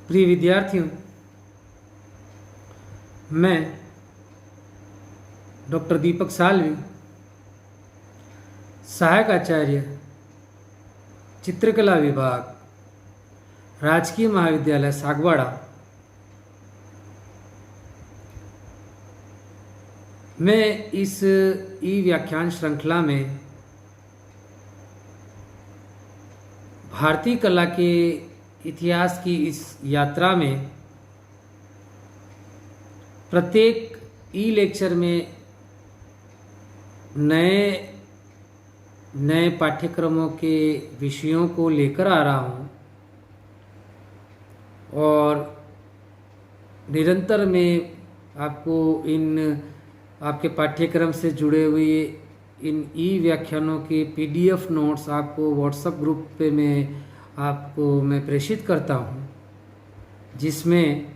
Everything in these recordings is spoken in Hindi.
प्रिय विद्यार्थियों, मैं डॉक्टर दीपक सालवी, सहायक आचार्य चित्रकला विभाग, राजकीय महाविद्यालय सागवाड़ा, मैं इस ई व्याख्यान श्रृंखला में भारतीय कला के इतिहास की इस यात्रा में प्रत्येक ई लेक्चर में नए पाठ्यक्रमों के विषयों को लेकर आ रहा हूँ और निरंतर मैं आपको आपके पाठ्यक्रम से जुड़े हुए इन ई व्याख्यानों के PDF नोट्स आपको व्हाट्सएप ग्रुप पे मैं प्रेषित करता हूँ, जिसमें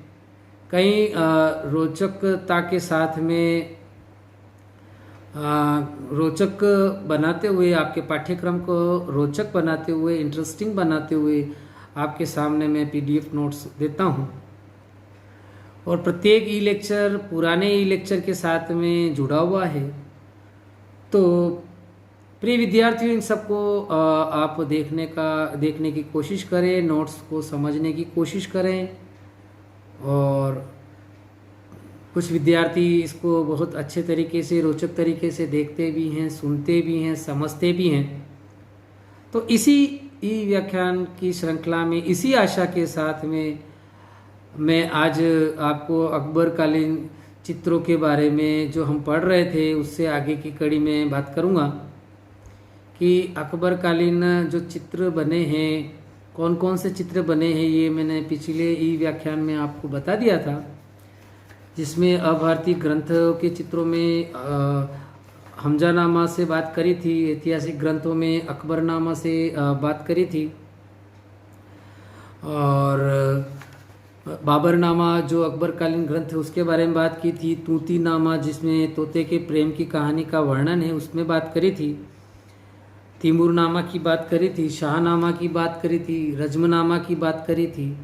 कई रोचकता के साथ में रोचक बनाते हुए, आपके पाठ्यक्रम को रोचक बनाते हुए, इंटरेस्टिंग बनाते हुए आपके सामने मैं PDF नोट्स देता हूँ। और प्रत्येक ई लेक्चर पुराने ई लेक्चर के साथ में जुड़ा हुआ है। तो प्रिय विद्यार्थियों, इन सबको आप देखने की कोशिश करें, नोट्स को समझने की कोशिश करें। और कुछ विद्यार्थी इसको बहुत अच्छे तरीके से, रोचक तरीके से देखते भी हैं, सुनते भी हैं, समझते भी हैं। तो इसी ई व्याख्यान की श्रृंखला में, इसी आशा के साथ में मैं आज आपको अकबर कालीन चित्रों के बारे में जो हम पढ़ रहे थे उससे आगे की कड़ी में बात करूँगा कि अकबर कालीन जो चित्र बने हैं, कौन कौन से चित्र बने हैं, ये मैंने पिछले ई व्याख्यान में आपको बता दिया था, जिसमें अभारतीय ग्रंथों के चित्रों में हमजानामा से बात करी थी, ऐतिहासिक ग्रंथों में अकबरनामा से बात करी थी, और बाबरनामा जो अकबरकालीन ग्रंथ है उसके बारे में बात की थी, तूतीनामा जिसमें तोते के प्रेम की कहानी का वर्णन है उसमें बात करी थी, तिमूरनामा की बात करी थी, शाहनामा की बात करी थी, रजमनामा की बात करी थी,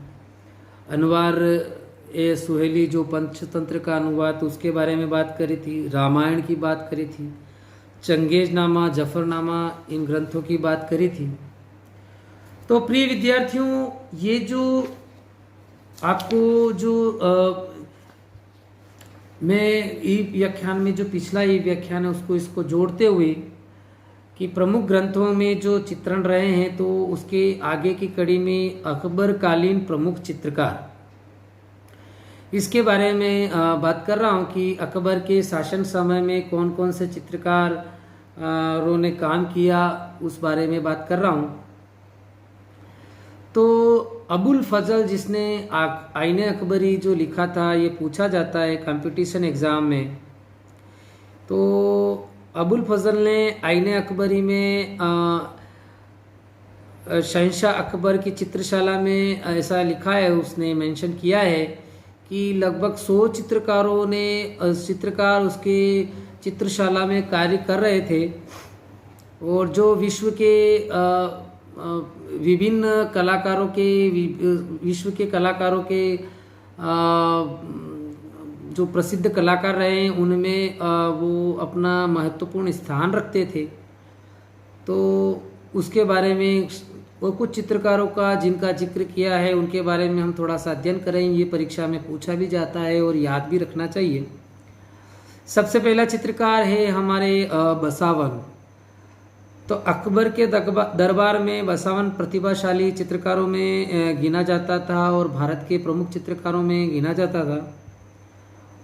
अनवार ए सुहेली जो पंचतंत्र का अनुवाद उसके बारे में बात करी थी, रामायण की बात करी थी, चंगेजनामा, जफरनामा, इन ग्रंथों की बात करी थी। तो प्रिय विद्यार्थियों, ये जो आपको मैं ई व्याख्यान में जो पिछला ई व्याख्यान है इसको जोड़ते हुए कि प्रमुख ग्रंथों में जो चित्रण रहे हैं, तो उसके आगे की कड़ी में अकबर कालीन प्रमुख चित्रकार, इसके बारे में बात कर रहा हूँ कि अकबर के शासन समय में कौन कौन से चित्रकारों ने काम किया, उस बारे में बात कर रहा हूँ। तो अबुल फजल जिसने आईने अकबरी जो लिखा था, ये पूछा जाता है कंपटीशन एग्ज़ाम में। तो अबुल फजल ने आईने अकबरी में शहंशाह अकबर की चित्रशाला में ऐसा लिखा है, उसने मेंशन किया है कि लगभग 100 चित्रकार उसके चित्रशाला में कार्य कर रहे थे, और जो विश्व के विभिन्न कलाकारों के जो प्रसिद्ध कलाकार रहे हैं उनमें वो अपना महत्वपूर्ण स्थान रखते थे। तो उसके बारे में वो कुछ चित्रकारों का जिनका जिक्र किया है उनके बारे में हम थोड़ा सा अध्ययन करेंगे। ये परीक्षा में पूछा भी जाता है और याद भी रखना चाहिए। सबसे पहला चित्रकार है हमारे बसावन। तो अकबर के दरबार में बसावन प्रतिभाशाली चित्रकारों में गिना जाता था और भारत के प्रमुख चित्रकारों में गिना जाता था,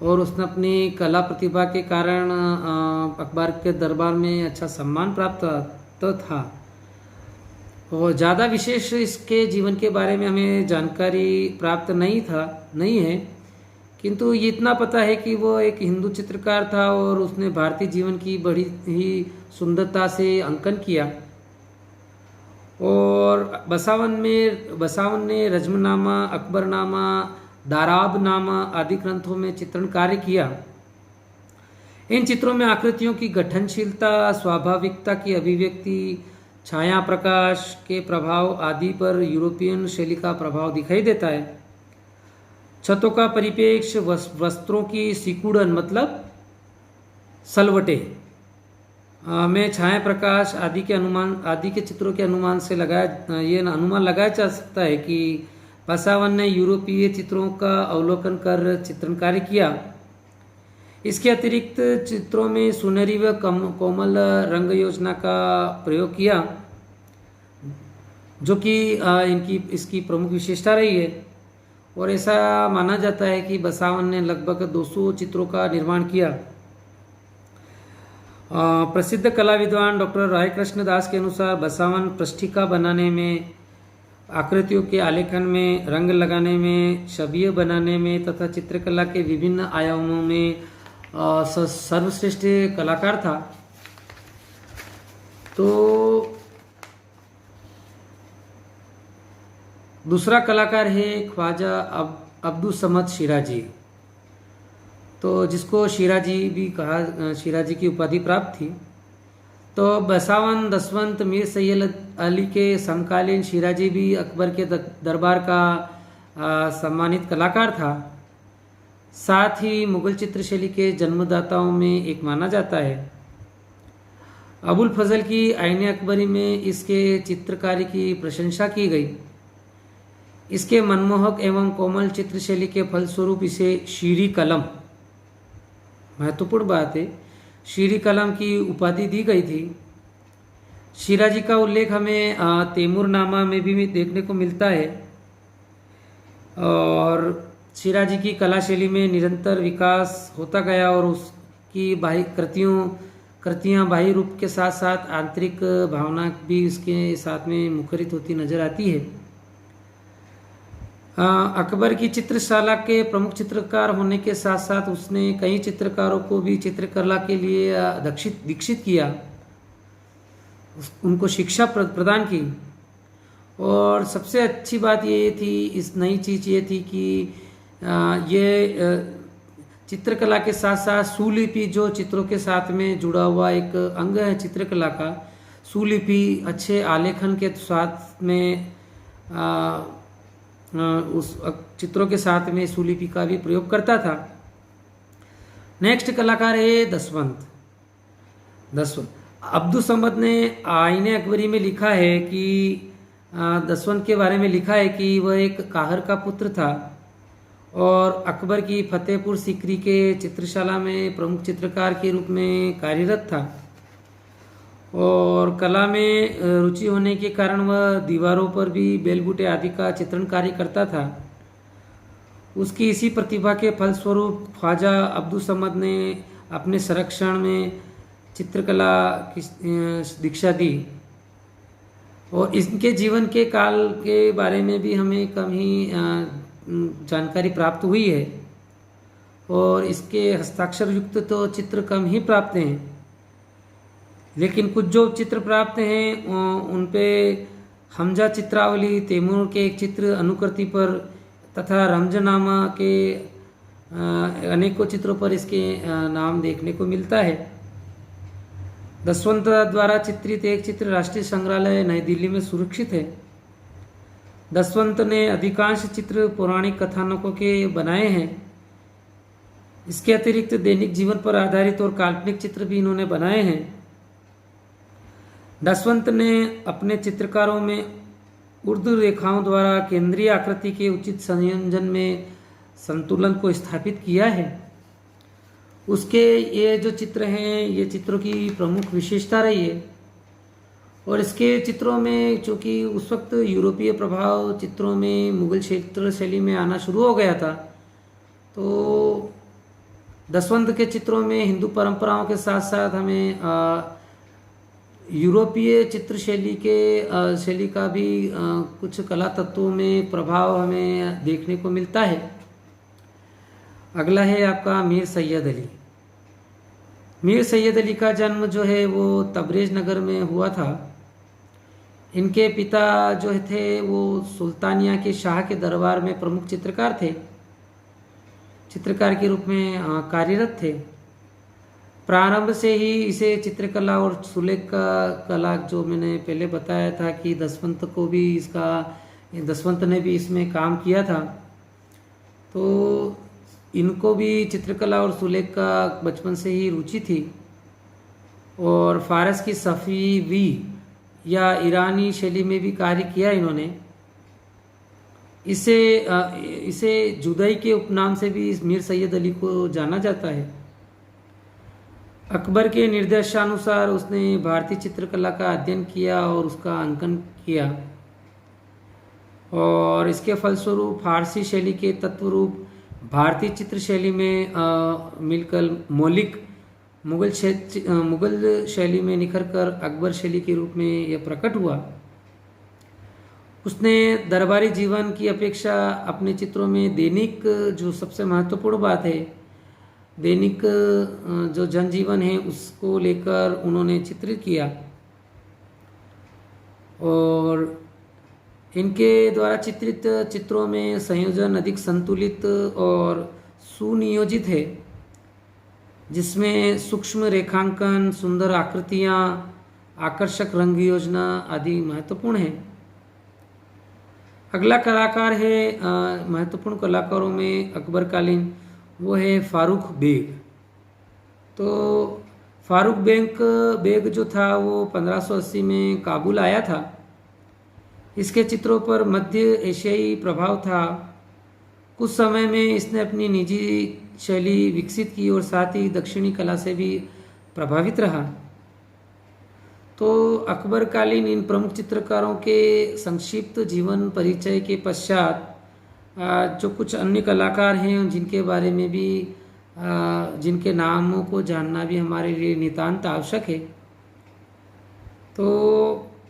और उसने अपनी कला प्रतिभा के कारण अकबर के दरबार में अच्छा सम्मान प्राप्त तो था। और ज़्यादा विशेष इसके जीवन के बारे में हमें जानकारी प्राप्त नहीं है, किंतु ये इतना पता है कि वो एक हिंदू चित्रकार था और उसने भारतीय जीवन की बड़ी ही सुंदरता से अंकन किया। और बसावन ने रजमनामा, अकबरनामा, दाराबनामा आदि ग्रंथों में चित्रण कार्य किया। इन चित्रों में आकृतियों की गठनशीलता, स्वाभाविकता की अभिव्यक्ति, छाया प्रकाश के प्रभाव आदि पर यूरोपियन शैली का प्रभाव दिखाई देता है। छतों का परिप्रेक्ष्य, वस्त्रों की सिकुड़न मतलब सलवटे में छाया प्रकाश आदि के चित्रों के अनुमान से अनुमान लगाया जा सकता है कि बसावन ने यूरोपीय चित्रों का अवलोकन कर चित्रणकारी किया। इसके अतिरिक्त चित्रों में सुनहरी व कोमल रंग योजना का प्रयोग किया, जो कि इसकी प्रमुख विशेषता रही है। और ऐसा माना जाता है कि बसावन ने लगभग 200 चित्रों का निर्माण किया। प्रसिद्ध कला विद्वान डॉक्टर राय कृष्ण दास के अनुसार बसावन पृष्ठिका बनाने में, आकृतियों के आलेखन में, रंग लगाने में, छवियां बनाने में तथा चित्रकला के विभिन्न आयामों में सर्वश्रेष्ठ कलाकार था। तो दूसरा कलाकार है ख्वाजा अब्दुल समद शिराजी, तो जिसको शिराजी की उपाधि प्राप्त थी। तो बसावन, दसवंत, मीर सैयद अली के समकालीन शिराजी भी अकबर के दरबार का सम्मानित कलाकार था। साथ ही मुगल चित्रशैली के जन्मदाताओं में एक माना जाता है। अबुल फजल की आईने अकबरी में इसके चित्रकारी की प्रशंसा की गई। इसके मनमोहक एवं कोमल चित्रशैली के फलस्वरूप इसे शीरी कलम, महत्वपूर्ण बात है, शीरी कलम की उपाधि दी गई थी। शिराजी का उल्लेख हमें तैमूरनामा में भी देखने को मिलता है। और शिराजी की कला शैली में निरंतर विकास होता गया और उसकी बाह्य कृतियाँ बाह्य रूप के साथ साथ आंतरिक भावना भी उसके साथ में मुखरित होती नजर आती है। अकबर की चित्रशाला के प्रमुख चित्रकार होने के साथ साथ उसने कई चित्रकारों को भी चित्रकला के लिए दीक्षित किया, उनको शिक्षा प्रदान की। और सबसे अच्छी बात ये थी, इस नई चीज़ ये थी कि ये चित्रकला के साथ साथ सुलिपि, जो चित्रों के साथ में जुड़ा हुआ एक अंग है चित्रकला का, सुलिपि अच्छे आलेखन के साथ में उस चित्रों के साथ में सुलिपि का भी प्रयोग करता था। नेक्स्ट कलाकार है दसवंत। अब्दुल समद ने आईने अकबरी में लिखा है कि दसवंत के बारे में लिखा है कि वह एक काहर का पुत्र था और अकबर की फतेहपुर सीकरी के चित्रशाला में प्रमुख चित्रकार के रूप में कार्यरत था। और कला में रुचि होने के कारण वह दीवारों पर भी बेलबूटे आदि का चित्रण कार्य करता था। उसकी इसी प्रतिभा के फलस्वरूप ख्वाजा अब्दुल समद ने अपने संरक्षण में चित्रकला की दीक्षा दी। और इनके जीवन के काल के बारे में भी हमें कम ही जानकारी प्राप्त हुई है और इसके हस्ताक्षर युक्त तो चित्र कम ही प्राप्त हैं, लेकिन कुछ जो चित्र प्राप्त हैं उन पे हमजा चित्रावली, तैमूर के एक चित्र अनुकृति पर तथा रमजनामा के अनेकों चित्रों पर इसके नाम देखने को मिलता है। दसवंत द्वारा चित्रित एक चित्र राष्ट्रीय संग्रहालय नई दिल्ली में सुरक्षित है। दसवंत ने अधिकांश चित्र पौराणिक कथानकों के बनाए हैं। इसके अतिरिक्त दैनिक जीवन पर आधारित और काल्पनिक चित्र भी इन्होंने बनाए हैं। दसवंत ने अपने चित्रकारों में उर्दू रेखाओं द्वारा केंद्रीय आकृति के उचित संयोजन में संतुलन को स्थापित किया है। उसके ये जो चित्र हैं, ये चित्रों की प्रमुख विशेषता रही है। और इसके चित्रों में चूँकि उस वक्त यूरोपीय प्रभाव चित्रों में मुगल चित्र शैली में आना शुरू हो गया था, तो दसवंत के चित्रों में हिंदू परंपराओं के साथ साथ हमें यूरोपीय चित्र शैली का भी कुछ कला तत्वों में प्रभाव हमें देखने को मिलता है। अगला है आपका मीर सैयद अली। मीर सैयद अली का जन्म जो है वो तबरेज नगर में हुआ था। इनके पिता जो थे वो सुल्तानिया के शाह के दरबार में प्रमुख चित्रकार थे, चित्रकार के रूप में कार्यरत थे। प्रारंभ से ही इसे चित्रकला और सुलेख का कला, जो मैंने पहले बताया था कि दसवंत ने भी इसमें काम किया था। तो इनको भी चित्रकला और सुलेख का बचपन से ही रुचि थी और फारस की सफ़ीवी या ईरानी शैली में भी कार्य किया इन्होंने। इसे जुदाई के उपनाम से भी मीर सैयद अली को जाना जाता है। अकबर के निर्देशानुसार उसने भारतीय चित्रकला का अध्ययन किया और उसका अंकन किया और इसके फलस्वरूप फारसी शैली के तत्वरूप भारतीय चित्र शैली में मिलकर मौलिक मुगल शैली में निखर कर अकबर शैली के रूप में यह प्रकट हुआ। उसने दरबारी जीवन की अपेक्षा अपने चित्रों में दैनिक, जो सबसे महत्वपूर्ण बात है, दैनिक जो जनजीवन है उसको लेकर उन्होंने चित्रित किया और इनके द्वारा चित्रित चित्रों में संयोजन अधिक संतुलित और सुनियोजित है, जिसमें सूक्ष्म रेखांकन, सुंदर आकृतियाँ, आकर्षक रंग योजना आदि महत्वपूर्ण है। अगला कलाकार है महत्वपूर्ण कलाकारों में अकबरकालीन, वो है फारूक बेग। तो फारूक बेग जो था वो 1580 में काबुल आया था। इसके चित्रों पर मध्य एशियाई प्रभाव था। कुछ समय में इसने अपनी निजी शैली विकसित की और साथ ही दक्षिणी कला से भी प्रभावित रहा। तो अकबरकालीन इन प्रमुख चित्रकारों के संक्षिप्त जीवन परिचय के पश्चात जो कुछ अन्य कलाकार हैं जिनके बारे में भी जिनके नामों को जानना भी हमारे लिए नितांत आवश्यक है। तो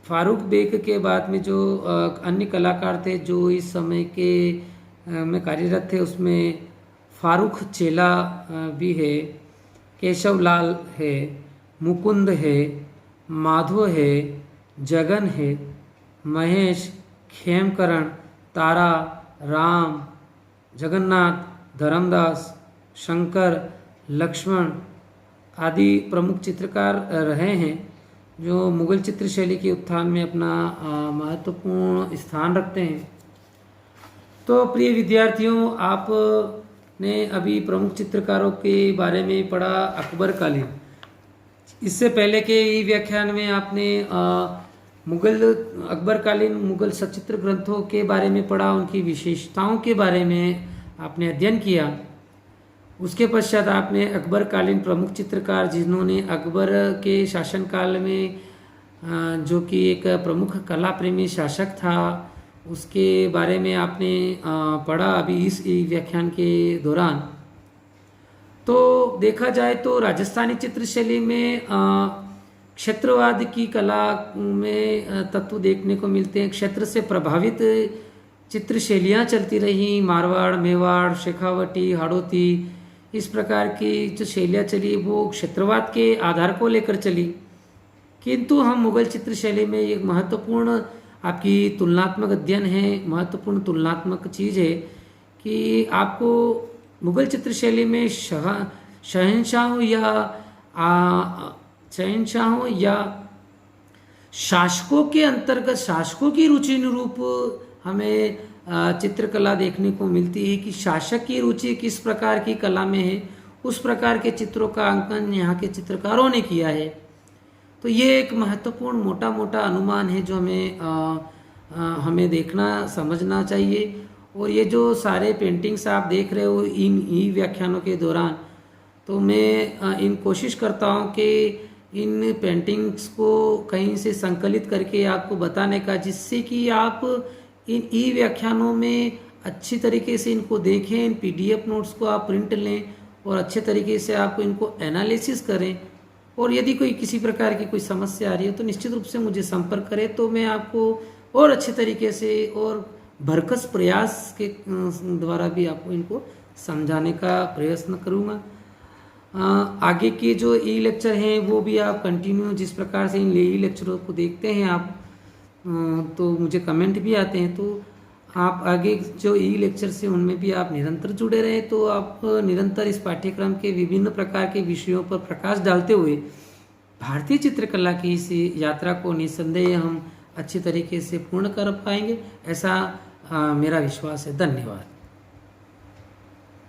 फारूक बेग के बाद में जो अन्य कलाकार थे जो इस समय के में कार्यरत थे, उसमें फारूक चेला भी है, केशव लाल है, मुकुंद है, माधव है, जगन है, महेश, खेमकरण, तारा, राम, जगन्नाथ, धर्मदास, शंकर, लक्ष्मण आदि प्रमुख चित्रकार रहे हैं जो मुगल चित्र शैली के उत्थान में अपना महत्वपूर्ण स्थान रखते हैं। तो प्रिय विद्यार्थियों, आपने अभी प्रमुख चित्रकारों के बारे में पढ़ा अकबरकालीन। इससे पहले के ई व्याख्यान में आपने अकबरकालीन मुगल सचित्र ग्रंथों के बारे में पढ़ा, उनकी विशेषताओं के बारे में आपने अध्ययन किया। उसके पश्चात आपने अकबरकालीन प्रमुख चित्रकार जिन्होंने अकबर के शासनकाल में जो कि एक प्रमुख कला प्रेमी शासक था, उसके बारे में आपने पढ़ा अभी इस व्याख्यान के दौरान। तो देखा जाए तो राजस्थानी चित्रशैली में क्षेत्रवाद की कला में तत्व देखने को मिलते हैं। क्षेत्र से प्रभावित चित्र शैलियाँ चलती रही, मारवाड़, मेवाड़, शेखावटी, हाड़ौती, इस प्रकार की जो शैलियाँ चली वो क्षेत्रवाद के आधार को लेकर चली। किंतु हम मुगल चित्र शैली में एक महत्वपूर्ण आपकी तुलनात्मक अध्ययन है, महत्वपूर्ण तुलनात्मक चीज़ है कि आपको मुगल चित्र शैली में शहंशाहों या शासकों के अंतर्गत शासकों की रुचि अनुरूप हमें चित्रकला देखने को मिलती है कि शासक की रुचि किस प्रकार की कला में है, उस प्रकार के चित्रों का अंकन यहाँ के चित्रकारों ने किया है। तो ये एक महत्वपूर्ण मोटा मोटा अनुमान है जो हमें देखना समझना चाहिए। और ये जो सारे पेंटिंग्स आप देख रहे हो इन ई व्याख्यानों के दौरान, तो मैं इन कोशिश करता हूँ कि इन पेंटिंग्स को कहीं से संकलित करके आपको बताने का, जिससे कि आप इन ई व्याख्यानों में अच्छी तरीके से इनको देखें, इन PDF नोट्स को आप प्रिंट लें और अच्छे तरीके से आप इनको एनालिसिस करें। और यदि कोई किसी प्रकार की कोई समस्या आ रही है तो निश्चित रूप से मुझे संपर्क करें, तो मैं आपको और अच्छे तरीके से और भरकस प्रयास के द्वारा भी आपको इनको समझाने का प्रयत्न करूँगा। आगे के जो ई लेक्चर हैं वो भी आप कंटिन्यू जिस प्रकार से इन ई लेक्चरों को देखते हैं आप, तो मुझे कमेंट भी आते हैं, तो आप आगे जो ई लेक्चर से उनमें भी आप निरंतर जुड़े रहें, तो आप निरंतर इस पाठ्यक्रम के विभिन्न प्रकार के विषयों पर प्रकाश डालते हुए भारतीय चित्रकला की इस यात्रा को निस्संदेह हम अच्छी तरीके से पूर्ण कर पाएंगे, ऐसा मेरा विश्वास है। धन्यवाद।